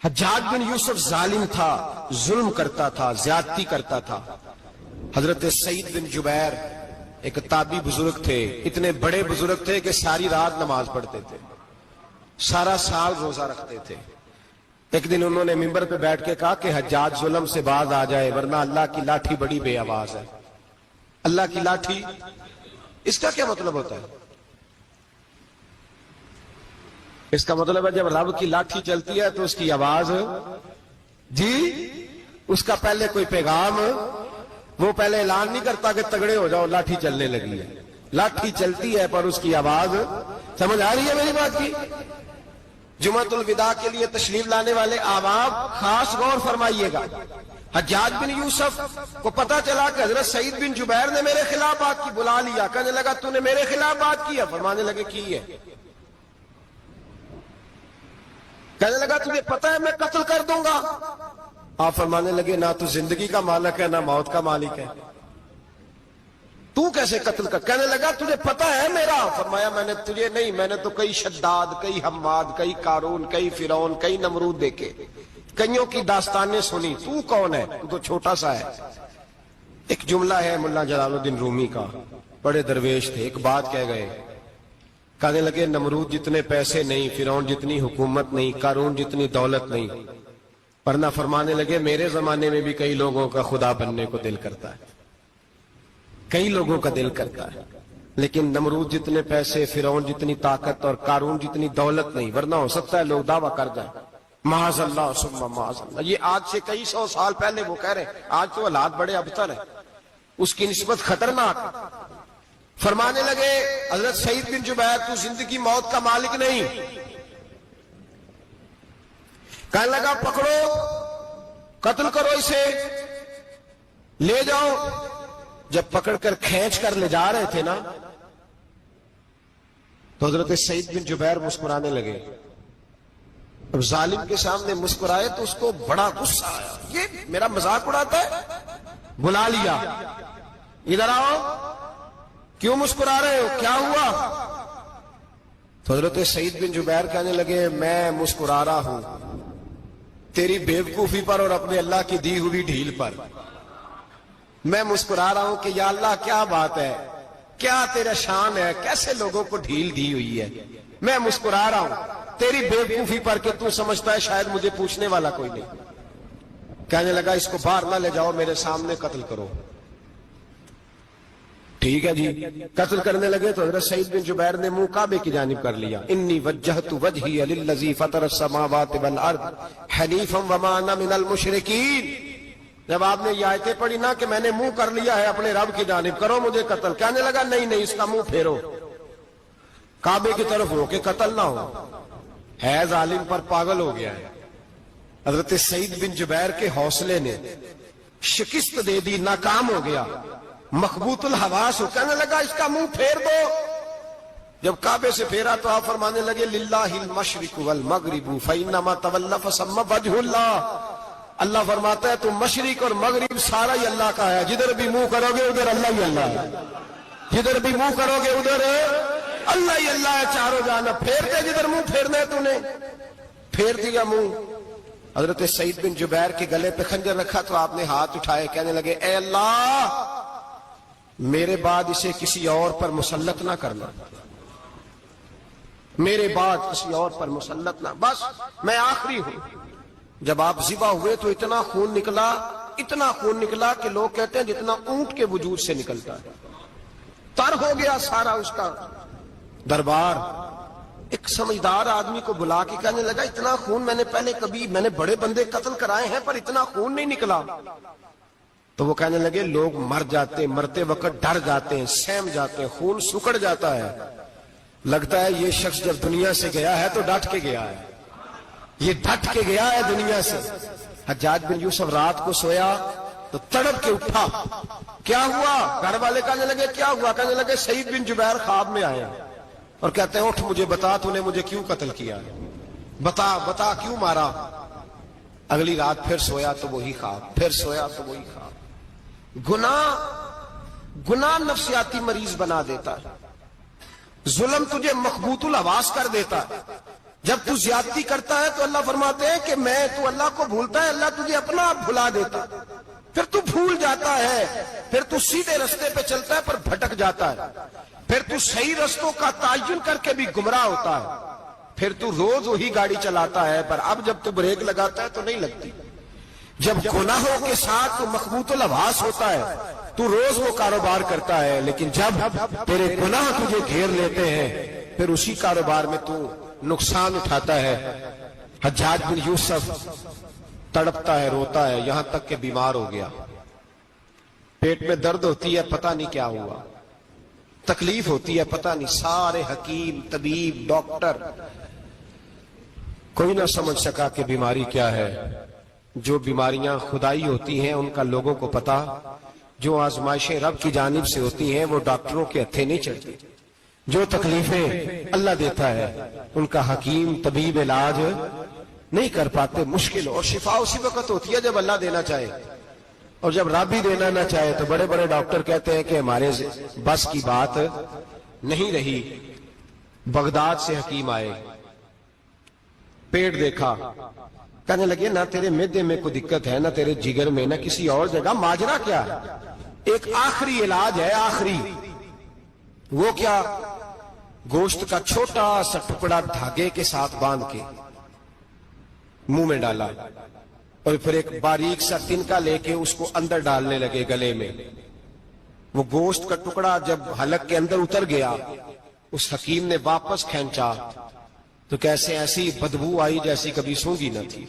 حجاج بن یوسف ظالم تھا، ظلم کرتا تھا، زیادتی کرتا تھا۔ حضرت سعید بن جبیر ایک تابعی بزرگ تھے، اتنے بڑے بزرگ تھے کہ ساری رات نماز پڑھتے تھے، سارا سال روزہ رکھتے تھے۔ ایک دن انہوں نے ممبر پہ بیٹھ کے کہا کہ حجاج ظلم سے باز آ جائے ورنہ اللہ کی لاٹھی بڑی بے آواز ہے۔ اللہ کی لاٹھی، اس کا کیا مطلب ہوتا ہے؟ اس کا مطلب ہے جب رب کی لاٹھی چلتی ہے تو اس کی آواز، جی اس کا پہلے کوئی پیغام، وہ پہلے اعلان نہیں کرتا کہ تگڑے ہو جاؤ لاٹھی چلنے لگی ہے، لاٹھی چلتی ہے پر اس کی آواز، سمجھ آ رہی ہے میری بات کی؟ جمعۃ الوداع کے لیے تشریف لانے والے احباب خاص غور فرمائیے گا۔ حجاج بن یوسف کو پتا چلا کہ حضرت سعید بن جبیر نے میرے خلاف بات کی، بلا لیا، کہنے لگا تو نے میرے خلاف بات کی ہے؟ فرمانے لگے کی ہے۔ کہنے لگا تجھے پتا ہے میں قتل کر دوں گا؟ آپ فرمانے لگے نہ تو زندگی کا مالک ہے نہ موت کا مالک ہے، تو کیسے قتل کر؟ کہنے لگا تجھے پتا ہے میرا؟ فرمایا میں نے تجھے نہیں، میں نے تو کئی شداد، کئی حماد، کئی قارون، کئی فرعون، کئی نمرود دیکھے، کئیوں کی داستانیں سنی، تو کون ہے؟ تو چھوٹا سا ہے۔ ایک جملہ ہے ملا جلال الدین رومی کا، بڑے درویش تھے، ایک بات کہہ گئے، کہنے لگے نمرود جتنے پیسے نہیں، فرعون جتنی حکومت نہیں، قارون جتنی دولت نہیں، ورنہ فرمانے لگے میرے زمانے میں بھی کئی لوگوں کا خدا بننے کو دل کرتا ہے، کئی لوگوں کا دل کرتا ہے، لیکن نمرود جتنے پیسے، فرعون جتنی طاقت اور قارون جتنی دولت نہیں، ورنہ ہو سکتا ہے لوگ دعویٰ کر جائیں معاذ اللہ ثم معاذ اللہ۔ یہ آج سے کئی سو سال پہلے وہ کہہ رہے ہیں، آج تو حالات بڑے ابتر ہیں، اس کی نسبت خطرناک۔ فرمانے لگے حضرت سعید بن جبیر تو زندگی موت کا مالک نہیں۔ کہنے لگا پکڑو، قتل کرو اسے، لے جاؤ۔ جب پکڑ کر کھینچ کر لے جا رہے تھے نا تو حضرت سعید بن جبیر مسکرانے لگے۔ اب ظالم کے سامنے مسکرائے تو اس کو بڑا غصہ آیا، یہ میرا مذاق اڑاتا ہے؟ بلا لیا، ادھر آؤ، کیوں مسکرا رہے ہو، کیا ہوا؟ تو حضرت سعید بن جبیر کہنے لگے میں مسکرا رہا ہوں تیری بیوقوفی پر اور اپنے اللہ کی دی ہوئی ڈھیل پر۔ میں مسکرا رہا ہوں کہ یا اللہ کیا بات ہے، کیا تیرا شان ہے، کیسے لوگوں کو ڈھیل دی ہوئی ہے۔ میں مسکرا رہا ہوں تیری بیوقوفی پر کہ تو سمجھتا ہے شاید مجھے پوچھنے والا کوئی نہیں۔ کہنے لگا اس کو باہر نہ لے جاؤ، میرے سامنے قتل کرو۔ ٹھیک ہے جی، قتل کرنے لگے تو حضرت سعید بن جبیر نے منہ کعبے کی جانب کر لیا، انی وجہت وجہی للذی فطر السماوات والارض حنیفا وما انا من المشرکین۔ جب آپ نے یہ آیتیں پڑھی نا کہ میں نے منہ کر لیا ہے اپنے رب کی جانب، کرو مجھے قتل، کہنے لگا نہیں نہیں، اس کا منہ پھیرو، کعبے کی طرف ہو کہ قتل نہ ہو۔ ہے ظالم پر پاگل ہو گیا ہے۔ حضرت سعید بن جبیر کے حوصلے نے شکست دے دی، ناکام ہو گیا، مخبوط الحواس ہو، کہنے لگا اس کا منہ پھیر دو۔ جب کعبے سے پھیرا تو آپ فرمانے لگے للہ المشرق والمغرب فانما تولى فثم وجه اللہ۔ اللہ فرماتا ہے تم مشرق اور مغرب سارا ہی اللہ کا ہے، جدھر بھی منہ کرو گے ادھر اللہ ہی اللہ ہے، جدھر بھی منہ کرو گے ادھر اللہ ہی اللہ ہے، چاروں جانا پھیر دے، جدھر منہ پھیرنا ہے تو نے پھیر دیا منہ۔ حضرت سعید بن جبیر کے گلے پہ خنجر رکھا تو آپ نے ہاتھ اٹھائے، کہنے لگے اے اللہ میرے بعد اسے کسی اور پر مسلط نہ کرنا، میرے بعد کسی اور پر مسلط نہ، بس میں آخری ہوں۔ جب آپ ذبح ہوئے تو اتنا خون نکلا، اتنا خون نکلا کہ لوگ کہتے ہیں جتنا اونٹ کے وجود سے نکلتا ہے، تر ہو گیا سارا اس کا دربار۔ ایک سمجھدار آدمی کو بلا کے کہنے لگا اتنا خون میں نے پہلے کبھی، میں نے بڑے بندے قتل کرائے ہیں پر اتنا خون نہیں نکلا۔ تو وہ کہنے لگے لوگ مر جاتے، مرتے وقت ڈر جاتے ہیں، سہم جاتے ہیں، خون سکڑ جاتا ہے، لگتا ہے یہ شخص جب دنیا سے گیا ہے تو ڈٹ کے گیا ہے، یہ ڈٹ کے گیا ہے دنیا سے۔ حجاج بن یوسف رات کو سویا تو تڑپ کے اٹھا، کیا ہوا؟ گھر والے کہنے لگے کیا ہوا؟ کہنے لگے سعید بن جبیر خواب میں آئے اور کہتے ہیں اٹھ مجھے بتا تو نے مجھے کیوں قتل کیا، بتا بتا کیوں مارا۔ اگلی رات پھر سویا تو وہی خواب، پھر سویا تو وہی خواب۔ گناہ نفسیاتی مریض بنا دیتا ہے، ظلم تجھے مخبوط الحواس کر دیتا ہے۔ جب تو زیادتی کرتا ہے تو اللہ فرماتے ہیں کہ میں تو اللہ کو بھولتا ہے، اللہ تجھے اپنا آپ بھلا دیتا، پھر تو بھول جاتا ہے، پھر تو سیدھے رستے پہ چلتا ہے پر بھٹک جاتا ہے، پھر تو صحیح رستوں کا تعین کر کے بھی گمراہ ہوتا ہے، پھر تو روز وہی گاڑی چلاتا ہے پر اب جب تو بریک لگاتا ہے تو نہیں لگتی، جب گناہوں کے ساتھ تو مخبوط الحواس ہوتا ہے تو روز وہ کاروبار کرتا ہے، لیکن جب تیرے گناہ تجھے گھیر لیتے ہیں پھر اسی کاروبار میں تو نقصان اٹھاتا ہے۔ حجاج بن یوسف تڑپتا ہے، روتا ہے، یہاں تک کہ بیمار ہو گیا، پیٹ میں درد ہوتی ہے، پتہ نہیں کیا ہوا، تکلیف ہوتی ہے، پتہ نہیں، سارے حکیم، طبیب، ڈاکٹر، کوئی نہ سمجھ سکا کہ بیماری کیا ہے۔ جو بیماریاں خدائی ہوتی ہیں ان کا لوگوں کو پتا، جو آزمائشیں رب کی جانب سے ہوتی ہیں وہ ڈاکٹروں کے ہتھے نہیں چڑھتی، جو تکلیفیں اللہ دیتا ہے ان کا حکیم طبیب علاج نہیں کر پاتے، مشکل، اور شفا اسی وقت ہوتی ہے جب اللہ دینا چاہے، اور جب رب بھی دینا نہ چاہے تو بڑے بڑے ڈاکٹر کہتے ہیں کہ ہمارے بس کی بات نہیں رہی۔ بغداد سے حکیم آئے، پیٹ دیکھا، کہنے لگے نہ تیرے معدے میں کوئی دقت ہے، نہ تیرے جگر میں، نہ کسی اور جگہ، ماجرا کیا ہے؟ ایک آخری علاج ہے، آخری، وہ کیا؟ گوشت کا چھوٹا سا ٹکڑا دھاگے کے ساتھ باندھ کے منہ میں ڈالا، اور پھر ایک باریک سا تنکا لے کے اس کو اندر ڈالنے لگے گلے میں۔ وہ گوشت کا ٹکڑا جب حلق کے اندر اتر گیا، اس حکیم نے واپس کھینچا تو کیسے ایسی بدبو آئی جیسی کبھی سونگی نہ تھی۔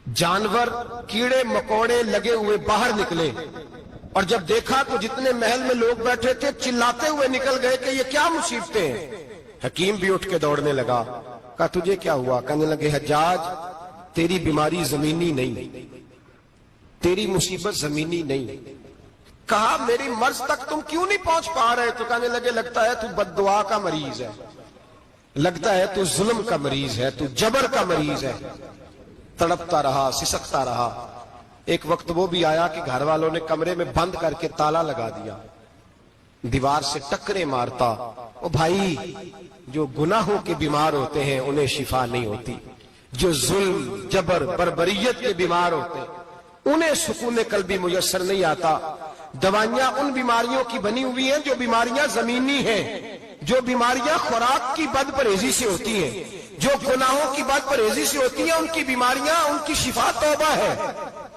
جانور، کیڑے مکوڑے لگے ہوئے باہر نکلے، اور جب دیکھا تو جتنے محل میں لوگ بیٹھے تھے چلاتے ہوئے نکل گئے کہ یہ کیا مصیبتیں ہیں۔ حکیم بھی اٹھ کے دوڑنے لگا، کہا تجھے کیا ہوا؟ کہنے لگے حجاج تیری بیماری زمینی نہیں، تیری مصیبت زمینی نہیں۔ کہا میری مرض تک تم کیوں نہیں پہنچ پا رہے؟ تو کہنے لگے لگتا ہے تو بد دعا کا مریض ہے، لگتا ہے تو ظلم کا مریض ہے، تو جبر کا مریض ہے۔ تڑپتا رہا، سسکتا رہا۔ ایک وقت وہ بھی آیا کہ گھر والوں نے کمرے میں بند کر کے تالا لگا دیا، دیوار سے ٹکرے مارتا۔ او بھائی، جو گناہوں کے بیمار ہوتے ہیں انہیں شفا نہیں ہوتی، جو ظلم، جبر، بربریت کے بیمار ہوتے ہیں انہیں سکون قلبی میسر نہیں آتا۔ دوائیاں ان بیماریوں کی بنی ہوئی ہیں جو بیماریاں زمینی ہیں، جو بیماریاں خوراک کی بد پرہیزی سے ہوتی ہیں، جو گناہوں کی بد پرہیزی سے ہوتی ہیں، ان کی بیماریاں، ان کی شفا توبہ ہے،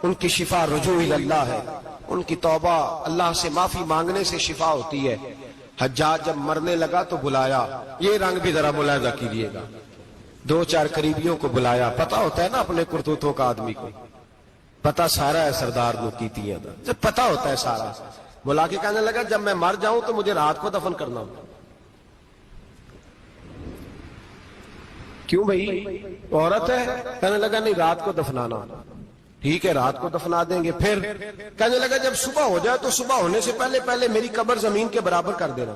ان کی شفا رجوع اللہ ہے، ان کی توبہ، اللہ سے معافی مانگنے سے شفا ہوتی ہے۔ حجاج جب مرنے لگا تو بلایا، یہ رنگ بھی ذرا ملاحظہ کیجیے گا، دو چار قریبیوں کو بلایا، پتہ ہوتا ہے نا اپنے کرتوتوں کا آدمی کو، پتہ سارا ہے سردار نو کیتی ہے، جب پتہ ہوتا ہے سارا، بلا کے کہنے لگا جب میں مر جاؤں تو مجھے رات کو دفن کرنا ہو۔ کیوں بھائی، عورت ہے؟ کہنے لگا نہیں، رات کو دفنانا۔ ٹھیک ہے، رات کو دفنا دیں گے۔ پھر کہنے لگا جب صبح ہو جائے تو صبح ہونے سے پہلے پہلے میری قبر زمین کے برابر کر دینا،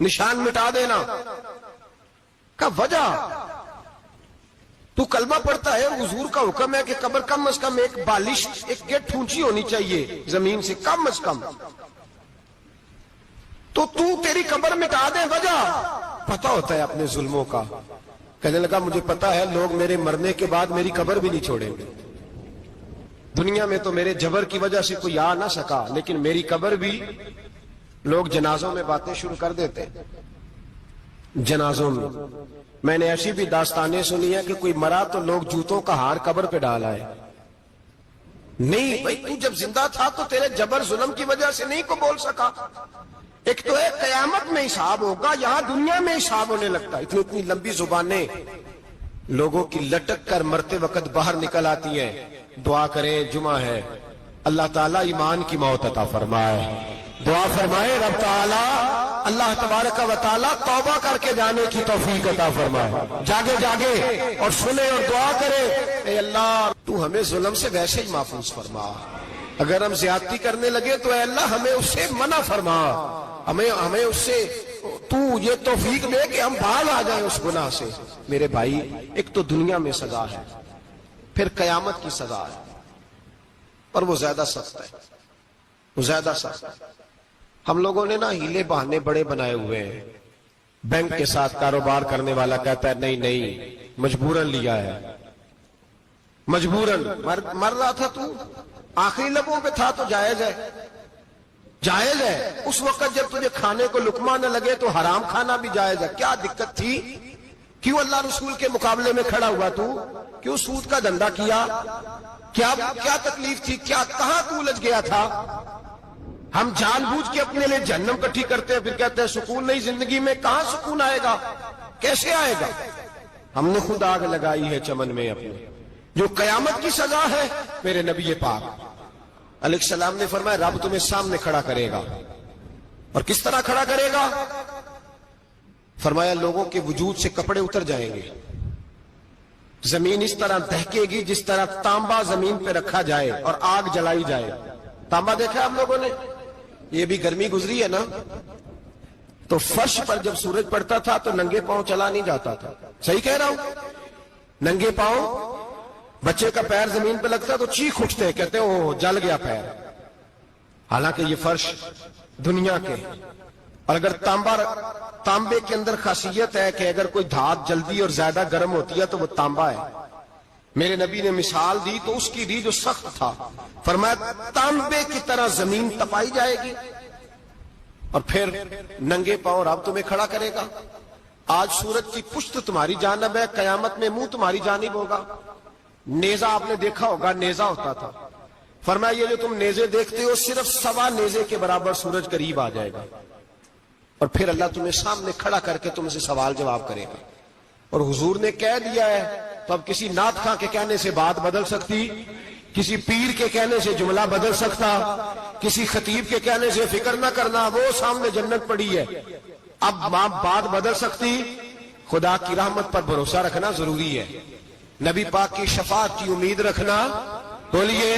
نشان مٹا دینا۔ کا وجہ تو کلمہ پڑھتا ہے، حضور کا حکم ہے کہ قبر کم از کم ایک بالش، ایک گیٹ اونچی ہونی چاہیے زمین سے، کم از کم، تو تیری قبر مٹا دے۔ وجہ پتہ ہوتا ہے اپنے ظلموں کا۔ کہنے لگا مجھے پتا ہے لوگ میرے مرنے کے بعد میری قبر بھی نہیں چھوڑیں گے، دنیا میں تو میرے جبر کی وجہ سے کوئی آ نہ سکا، لیکن میری قبر بھی لوگ جنازوں میں باتیں شروع کر دیتے ہیں۔ جنازوں میں نے ایسی بھی داستانیں سنی ہیں کہ کوئی مرا تو لوگ جوتوں کا ہار قبر پہ ڈال آئے۔ نہیں بھائی، تو جب زندہ تھا تو تیرے جبر ظلم کی وجہ سے نہیں کو بول سکا۔ ایک تو ہے قیامت میں حساب ہوگا، یہاں دنیا میں حساب ہونے لگتا ہے۔ اتنی لمبی زبانیں لوگوں کی لٹک کر مرتے وقت باہر نکل آتی ہیں۔ دعا کریں، جمعہ ہے، اللہ تعالیٰ ایمان کی موت عطا فرمائے۔ دعا فرمائے رب تعالیٰ، اللہ تبارک و تعالیٰ توبہ کر کے جانے کی توفیق عطا فرمائے۔ جاگے جاگے اور سنے اور دعا کرے، اے اللہ تو ہمیں ظلم سے ویسے ہی محفوظ فرما، اگر ہم زیادتی کرنے لگے تو اے اللہ ہمیں اس سے منع فرما، ہمیں اس سے تو یہ توفیق دے کہ ہم باز آ جائیں اس گناہ سے۔ میرے بھائی، ایک تو دنیا میں سزا ہے، پھر قیامت کی سزا ہے، اور وہ زیادہ سخت ہے، وہ زیادہ سخت ہے۔ ہم لوگوں نے نا ہیلے بہانے بڑے بنائے ہوئے ہیں، بینک کے ساتھ کاروبار کرنے والا کہتا ہے نہیں نہیں مجبوراً لیا ہے، مجبوراً مر رہا تھا تو آخری لبوں پہ تھا تو جائز ہے، جائز ہے۔ اس وقت جب تجھے کھانے کو لقمہ نہ لگے تو حرام کھانا بھی جائز ہے، کیا دقت تھی؟ کیوں اللہ رسول کے مقابلے میں کھڑا ہوا تو؟ کیوں سود کا دھندا کیا؟ کیا تکلیف تھی؟ کہاں تو الجھ گیا تھا؟ ہم جان بوجھ کے اپنے لیے جہنم کٹھی کرتے ہیں، پھر کہتے ہیں سکون نہیں زندگی میں۔ کہاں سکون آئے گا؟ کیسے آئے گا؟ ہم نے خود آگ لگائی ہے چمن میں اپنے، جو قیامت کی سزا ہے۔ میرے نبی پاک علیہ السلام نے فرمایا رب تمہیں سامنے کھڑا کرے گا، اور کس طرح کھڑا کرے گا؟ فرمایا لوگوں کے وجود سے کپڑے اتر جائیں گے، زمین اس طرح دہکے گی جس طرح تانبا زمین پہ رکھا جائے اور آگ جلائی جائے۔ تانبا دیکھا آپ لوگوں نے؟ یہ بھی گرمی گزری ہے نا، تو فرش پر جب سورج پڑتا تھا تو ننگے پاؤں چلا نہیں جاتا تھا، صحیح کہہ رہا ہوں؟ ننگے پاؤں، بچے کا پیر زمین پہ لگتا تو چیخ اٹھتے، کہتے او جل گیا پیر۔ حالانکہ یہ فرش دنیا کے، اور اگر تانبے کے اندر خاصیت ہے کہ اگر کوئی دھات جلدی اور زیادہ گرم ہوتی ہے تو وہ تانبا ہے۔ میرے نبی نے مثال دی تو اس کی دی جو سخت تھا، فرمایا تانبے کی طرح زمین تپائی جائے گی، اور پھر ننگے پاؤں رب تمہیں کھڑا کرے گا۔ آج سورج کی پشت تمہاری جانب ہے، قیامت میں منہ تمہاری جانب ہوگا۔ نیزہ آپ نے دیکھا ہوگا، نیزہ ہوتا تھا، فرمایا یہ جو تم نیزے دیکھتے ہو صرف 1.25 نیزے کے برابر سورج قریب آ جائے گا، اور پھر اللہ تمہیں سامنے کھڑا کر کے تم سے سوال جواب کرے گا۔ اور حضور نے کہہ دیا ہے تو اب کسی نعت خواں کے کہنے سے بات بدل سکتی، کسی پیر کے کہنے سے جملہ بدل سکتا، کسی خطیب کے کہنے سے فکر نہ کرنا، وہ سامنے جنت پڑی ہے، اب بات بدل سکتی؟ خدا کی رحمت پر بھروسہ رکھنا ضروری ہے، نبی پاک کی شفاعت کی امید رکھنا، بولیے،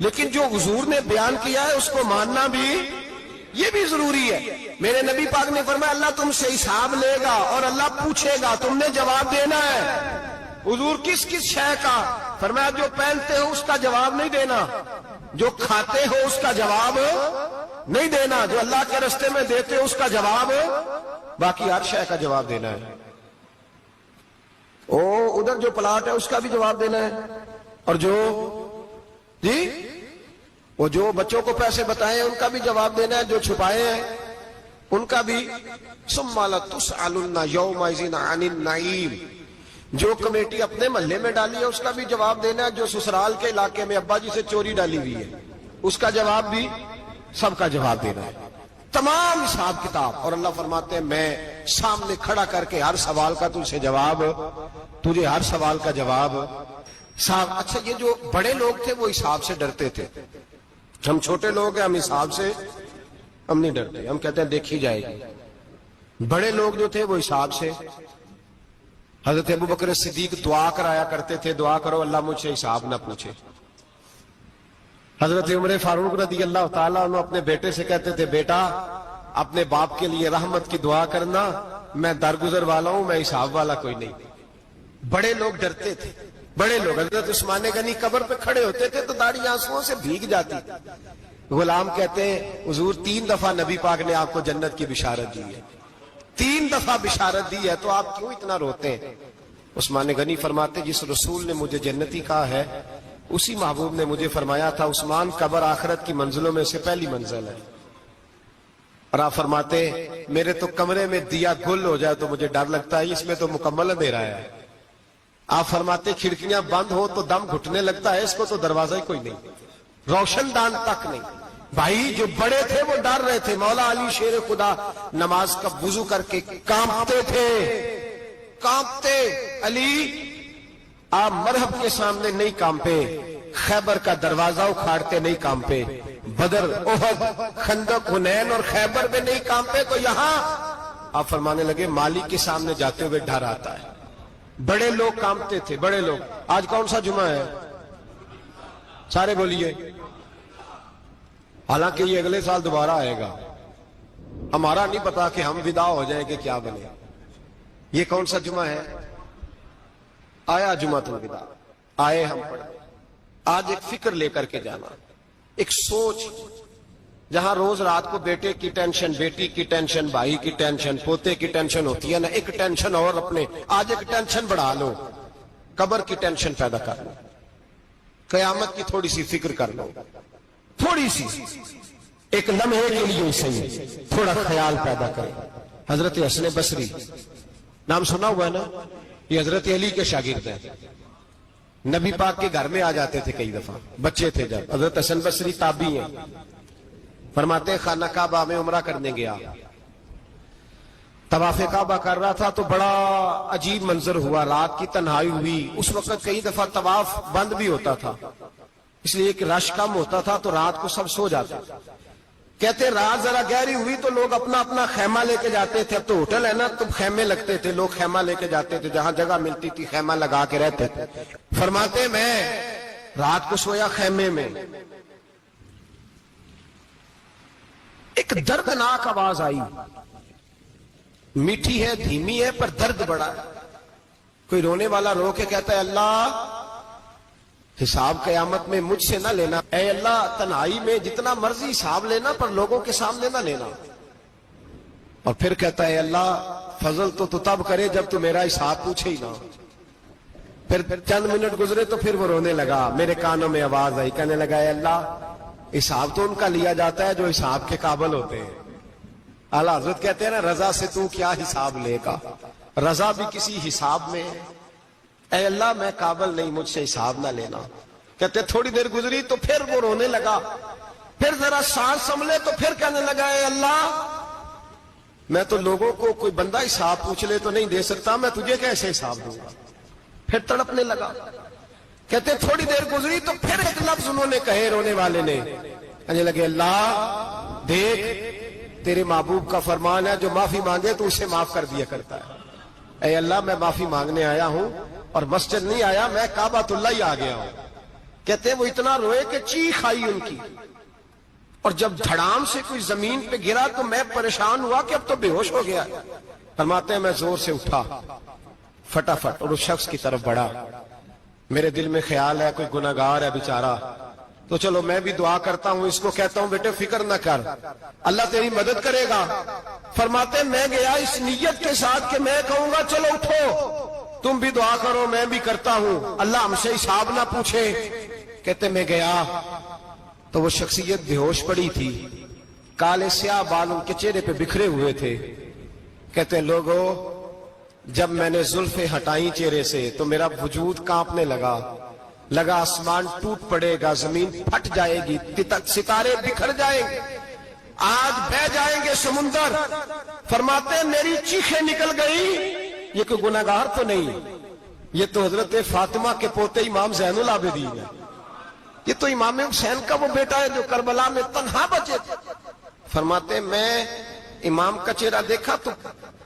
لیکن جو حضور نے بیان کیا ہے اس کو ماننا بھی یہ بھی ضروری ہے۔ میرے نبی پاک نے فرمایا اللہ تم سے حساب لے گا اور اللہ پوچھے گا، تم نے جواب دینا ہے۔ حضور کس کس شے کا؟ فرمایا جو پہنتے ہو اس کا جواب نہیں دینا، جو کھاتے ہو اس کا جواب نہیں دینا، جو اللہ کے رستے میں دیتے ہو اس کا جواب، باقی ہر شے کا جواب دینا ہے۔ ادھر جو پلاٹ ہے اس کا بھی جواب دینا ہے، اور جو بچوں کو پیسے بتائے ان کا بھی جواب دینا ہے، جو چھپائے ہیں ان کا بھی۔ ثم لتسألن یومئذ عن النعیم، جو کمیٹی اپنے محلے میں ڈالی ہے اس کا بھی جواب دینا ہے، جو سسرال کے علاقے میں ابا جی سے چوری ڈالی ہوئی ہے اس کا جواب بھی، سب کا جواب دینا ہے، تمام حساب کتاب۔ اور اللہ فرماتے ہیں میں سامنے کھڑا کر کے ہر سوال کا تجھے ہر سوال کا جواب صاحب۔ اچھا یہ جو بڑے لوگ تھے وہ حساب سے ڈرتے تھے، ہم چھوٹے لوگ ہیں ہم حساب سے ہم نہیں ڈرتے، ہم کہتے ہیں دیکھی جائے گی۔ بڑے لوگ جو تھے وہ حساب سے، حضرت ابوبکر صدیق دعا کرایا کرتے تھے، دعا کرو اللہ مجھ سے حساب نہ پوچھے۔ حضرت عمر فاروق رضی اللہ تعالیٰ عنہ اپنے بیٹے سے کہتے تھے بیٹا اپنے باپ کے لیے رحمت کی دعا کرنا، میں درگزر والا ہوں، میں حساب والا کوئی نہیں۔ بڑے لوگ ڈرتے تھے، بڑے لوگ۔ حضرت عثمان غنی قبر پہ کھڑے ہوتے تھے تو داڑھی آنسوؤں سے بھیگ جاتی، غلام کہتے ہیں حضور 3 دفعہ نبی پاک نے آپ کو جنت کی بشارت دی ہے، 3 دفعہ بشارت دی ہے، تو آپ کیوں اتنا روتے ہیں؟ عثمان غنی فرماتے جس رسول نے مجھے جنتی کہا ہے اسی محبوب نے مجھے فرمایا تھا عثمان قبر آخرت کی منزلوں میں سے پہلی منزل ہے۔ اور آپ فرماتے میرے تو کمرے میں دیا گل ہو جائے تو مجھے ڈر لگتا ہے، اس میں تو مکمل اندھیرا ہے۔ آپ فرماتے کھڑکیاں بند ہو تو دم گھٹنے لگتا ہے، اس کو تو دروازہ ہی کوئی نہیں، روشن دان تک نہیں۔ بھائی جو بڑے تھے وہ ڈر رہے تھے۔ مولا علی شیر خدا نماز کا وضو کر کے کانپتے تھے، کانپتے۔ علی آپ مرحب کے سامنے نہیں کانپے، خیبر کا دروازہ اکھاڑتے نہیں کانپے، بدر احد خندق حنین اور خیبر میں نہیں کانپے، تو یہاں آپ فرمانے لگے مالک کے سامنے جاتے ہوئے ڈر آتا ہے۔ بڑے لوگ کانپتے تھے، بڑے لوگ۔ آج کون سا جمعہ ہے؟ سارے بولیے۔ حالانکہ یہ اگلے سال دوبارہ آئے گا، ہمارا نہیں پتا کہ ہم ودا ہو جائیں کہ کیا بنے۔ یہ کون سا جمعہ ہے؟ آیا جمعہ الوداع، آئے ہم پڑھے۔ آج ایک فکر لے کر کے جانا، ایک سوچ جہاں روز رات کو بیٹے کی ٹینشن، بیٹی کی ٹینشن، بھائی کی ٹینشن، پوتے کی ٹینشن ہوتی ہے نا، ایک ٹینشن اور اپنے آج ایک ٹینشن بڑھا لو، قبر کی ٹینشن پیدا کر لو، قیامت کی تھوڑی سی فکر کر لو، تھوڑی سی ایک لمحے کے لیے صحیح تھوڑا خیال پیدا کرے۔ حضرت حسن بصری نام سنا ہوا ہے نا، یہ حضرت علی کے شاگرد ہیں، نبی پاک کے گھر میں آ جاتے تھے کئی دفعہ، بچے تھے جب۔ حضرت حسن بصری تابعی ہیں، فرماتے خانہ کعبہ میں عمرہ کرنے گیا، طواف کعبہ کر رہا تھا تو بڑا عجیب منظر ہوا، رات کی تنہائی ہوئی، اس وقت کئی دفعہ طواف بند بھی ہوتا تھا اس لیے کہ رش کم ہوتا تھا تو رات کو سب سو جاتے۔ کہتے رات ذرا گہری ہوئی تو لوگ اپنا اپنا خیمہ لے کے جاتے تھے، اب تو ہوٹل ہے نا تو خیمے لگتے تھے، لوگ خیمہ لے کے جاتے تھے، جہاں جگہ ملتی تھی خیمہ لگا کے رہتے تھے۔ فرماتے میں رات کو سویا خیمے میں، ایک دردناک آواز آئی، میٹھی ہے دھیمی ہے پر درد بڑا ہے، کوئی رونے والا رو کے کہتا ہے اللہ حساب قیامت میں مجھ سے نہ لینا، اے اللہ تنہائی میں جتنا مرضی حساب لینا پر لوگوں کے سامنے نہ لینا۔ اور پھر کہتا ہے اللہ فضل تو تب کرے جب تو میرا حساب پوچھے ہی نہ۔ پھر چند منٹ گزرے تو پھر وہ رونے لگا، میرے کانوں میں آواز آئی، کہنے لگا اے اللہ حساب تو ان کا لیا جاتا ہے جو حساب کے قابل ہوتے ہیں۔ اعلیٰ حضرت کہتے ہیں نا رضا سے تو کیا حساب لے گا، رضا بھی کسی حساب میں ہے۔ اے اللہ میں قابل نہیں، مجھ سے حساب نہ لینا۔ کہتے تھوڑی دیر گزری تو پھر وہ رونے لگا، پھر ذرا سانس سنبھلے تو پھر کہنے لگا اے اللہ میں تو لوگوں کو کوئی بندہ حساب پوچھ لے تو نہیں دے سکتا، میں تجھے کیسے حساب دوں گا۔ پھر تڑپنے لگا۔ کہتے تھوڑی دیر گزری تو پھر ایک لفظ انہوں نے کہے رونے والے نے، کہنے لگے اللہ دیکھ تیرے محبوب کا فرمان ہے جو معافی مانگے تو اسے معاف کر دیا کرتا ہے۔ اے اللہ میں معافی مانگنے آیا ہوں اور مسجد نہیں آیا، میں کعبۃ اللہ ہی آ گیا ہوں۔ کہتے وہ اتنا روئے کہ چیخ آئی ان کی، اور جب دھڑام سے کوئی زمین پہ گرا تو میں پریشان ہوا کہ اب تو بے ہوش ہو گیا۔ فرماتے ہیں میں زور سے اٹھا فٹافٹ اور اس شخص کی طرف بڑھا، میرے دل میں خیال ہے کوئی گناہگار ہے بیچارہ، تو چلو میں بھی دعا کرتا ہوں، اس کو کہتا ہوں بیٹے فکر نہ کر اللہ تیری مدد کرے گا۔ فرماتے میں گیا اس نیت کے ساتھ کہ میں کہوں گا چلو اٹھو تم بھی دعا کرو میں بھی کرتا ہوں، اللہ ہم سے حساب نہ پوچھے۔ کہتے میں گیا تو وہ شخصیت بے ہوش پڑی تھی، کالے سیاہ بال ان کے چہرے پہ بکھرے ہوئے تھے۔ کہتے لوگوں جب میں نے زلفیں ہٹائیں چہرے سے تو میرا وجود کانپنے لگا آسمان ٹوٹ پڑے گا، زمین پھٹ جائے گی، ستارے بکھر جائیں گے، آج بہہ جائیں گے سمندر۔ فرماتے ہیں میری چیخیں نکل گئی، یہ کوئی گناہگار تو نہیں، یہ تو حضرت فاطمہ کے پوتے امام زین العابدین ہے، یہ تو امام حسین کا وہ بیٹا ہے جو کربلا میں تنہا بچے تھے۔ فرماتے ہیں میں امام کا چہرہ دیکھا تو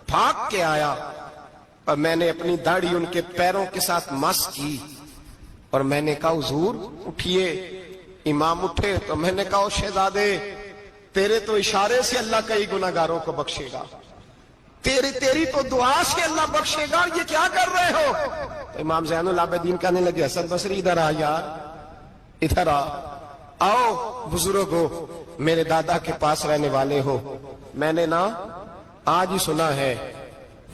بھاگ کے آیا اور میں نے اپنی داڑھی ان کے پیروں کے ساتھ مس کی اور میں نے کہا حضور اٹھئے۔ امام اٹھے تو میں نے کہا شہزادے تیرے تو اشارے سے اللہ کئی گناہگاروں کو بخشے گا، تیری تو دعا سے اللہ بخشے گا، یہ کیا کر رہے ہو؟ تو امام زین العابدین کہنے لگے حسن بصری ادھر آ یار، ادھر آؤ بزرگو، میرے دادا کے پاس رہنے والے ہو، میں نے نا آج ہی سنا ہے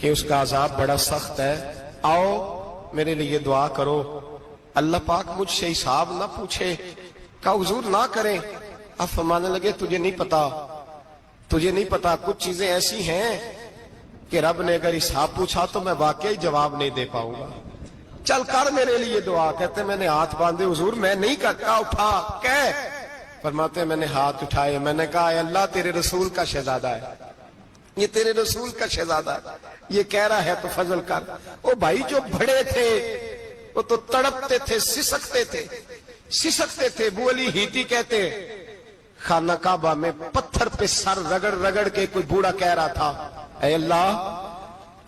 کہ اس کا عذاب بڑا سخت ہے، آؤ میرے لیے دعا کرو، اللہ پاک مجھ سے حساب نہ پوچھے۔ کہا حضور نہ کریں۔ اب فرمانے لگے تجھے نہیں پتا کچھ چیزیں ایسی ہیں کہ رب نے اگر حساب پوچھا تو میں واقعی جواب نہیں دے پاؤں گا، چل کر میرے لیے دعا۔ کہتے میں نے ہاتھ باندھے حضور میں نہیں کرتا، اٹھا کہہ۔ فرماتے میں نے ہاتھ اٹھائے، میں نے کہا اے اللہ تیرے رسول کا شہزادہ ہے، یہ تیرے رسول کا شہزادہ ہے، یہ کہہ رہا ہے تو فضل کر۔ وہ بھائی جو بڑے تھے وہ تو تڑپتے تھے، سسکتے تھے۔ ابو علی ہیتی کہتے خانہ کعبہ میں پتھر پہ سر رگڑ رگڑ کے کوئی بوڑھا کہہ رہا تھا اے اللہ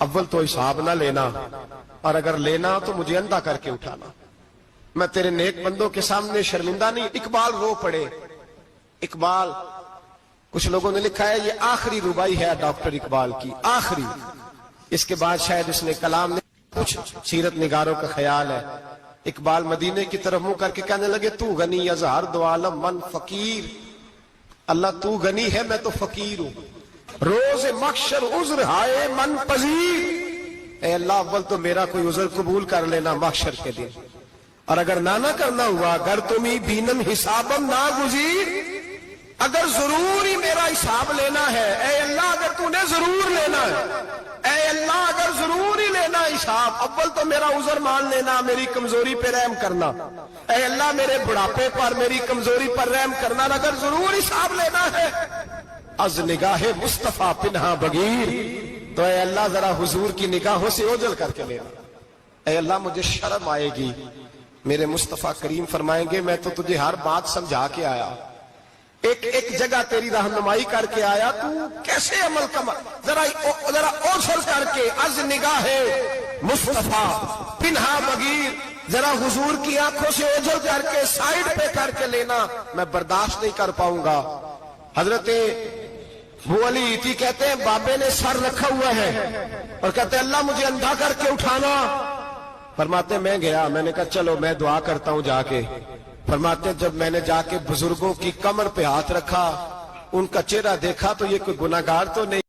اول تو حساب نہ لینا، اور اگر لینا تو مجھے اندھا کر کے اٹھانا، میں تیرے نیک بندوں کے سامنے شرمندہ نہیں۔ اقبال رو پڑے، اقبال کچھ لوگوں نے لکھا ہے یہ آخری ربائی ہے ڈاکٹر اقبال کی، آخری، اس کے بعد شاید اس نے کلام نے کچھ سیرت نگاروں کا خیال ہے۔ اقبال مدینے کی طرف منہ کر کے کہنے لگے تو غنی از ہر دو عالم من فقیر، اللہ تو غنی ہے میں تو فقیر ہوں، روز محشر عذر ہائے من پذیر، اے اللہ اول تو میرا کوئی عذر قبول کر لینا محشر کے دن، اور اگر نہ کرنا ہوا، اگر تمہیں بینم حسابم نہ گزیر، اگر ضرور ہی میرا حساب لینا ہے، اے اللہ اگر تو نے ضرور لینا ہے، اے اللہ اگر ضرور ہی لینا حساب، اول تو میرا عذر مان لینا، میری کمزوری پہ رحم کرنا، اے اللہ میرے بڑھاپے پر میری کمزوری پر رحم کرنا، اگر ضرور حساب لینا ہے، از نگاہ مصطفیٰ پنہا بغیر، تو اے اللہ ذرا حضور کی نگاہوں سے اوجھل کر کے لینا، اے اللہ مجھے شرم آئے گی، میرے مصطفیٰ کریم فرمائیں گے میں تو تجھے ہر بات سمجھا کے آیا، ایک جگہ تیری رہنمائی کر کے آیا، تو کیسے عمل ذرا اوجھل کر کے، از نگاہ مصطفیٰ پنہا بغیر، ذرا حضور کی آنکھوں سے اوجھل کر کے سائیڈ پہ کر کے لینا، میں برداشت نہیں کر پاؤں گا۔ حضرت ابو علی ایتی کہتے ہیں بابے نے سر رکھا ہوا ہے اور کہتے ہیں اللہ مجھے اندھا کر کے اٹھانا، فرماتے میں گیا، میں نے کہا چلو میں دعا کرتا ہوں جا کے، فرماتے جب میں نے جا کے بزرگوں کی کمر پہ ہاتھ رکھا، ان کا چہرہ دیکھا تو یہ کوئی گناہگار تو نہیں